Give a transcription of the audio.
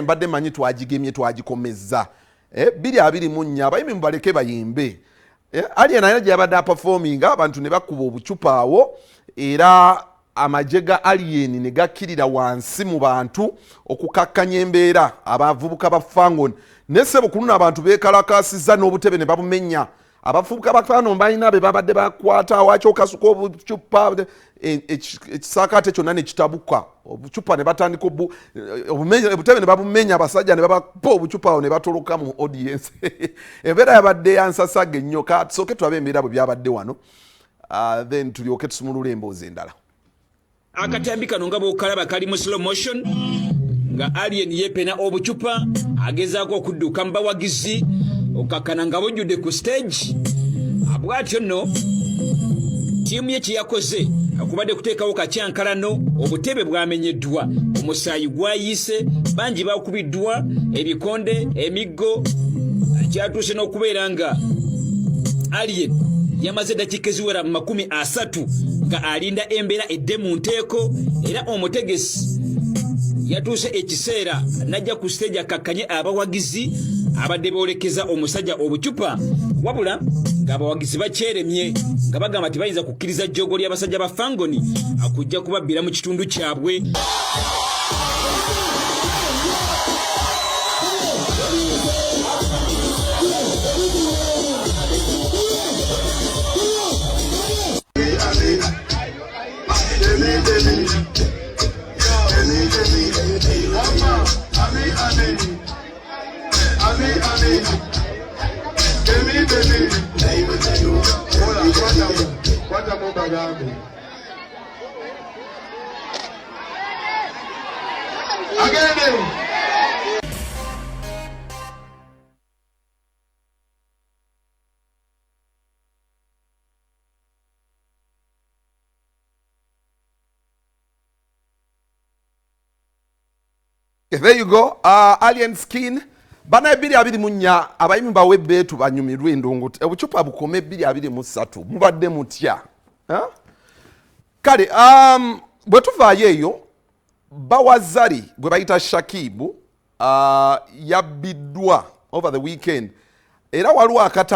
mbadde manyi twagigemye twagikomezza. Biri abiri munnya abayimbi mubaleke bayimbe. Ali naye gyabadde performing abantu ne bakuba obucupa awo era amajega alien ne gakkirira wansi mu bantu okukakkanya embeera abavubuka ba Fangon nesebo kuluna abantu bekalakasiza n'obutebe ne babumenya abavubuka ba Fangon balina be babadde bakwata wacho kasuko obucupa ekisakate kyonna ne kitabuka obucupa ne batandika obutebe ne babumenya abasajja ne babapo obucupa awo ne batoloka mu audience embeera yabadde yansasage nnyo soke tulabe embeera bwe byabadde wano then tulyoke tusumulula emboozi endala. Akatambi kano nga bw'okalaba kali mu slow motion nga alien yepena obucupa agezaako okudduka mu bawagizi okakana nga bujjudde ku stage bw'atyo nno ttiimu ye kye yakoze akubadde kuteekawo kakyankalano obutebe bwamenyeddwa omusaayi gwayiise bangi bakubiddwa ebikonde emiggo kyatuuse n'okubeera nga alien yamaze dakiika eziwera mu 30 nga alinda embeera edde mu nteeko era omutegesi yatuuse ekiseera najja ku stage akakkanye abawagizi abadde boolekeza omusajja obucupa wabula ng'abawagizi bakyeremye nga bagamba tebayinza kukkiriza jjogo ly'abasajja ba Fangoni akujja kubabbira mu kitundu kyabwe. There you go. Alien skin. Bana ebiri abiri munya abayimbi bawe betu banyumirwe ndongo obucupa bukome ebiri abiri musatu mubadde mutya kale bwe tuvaayo eyo bawazari gwe bayita Shakibu yabiddwa over the weekend era waliwo akatambi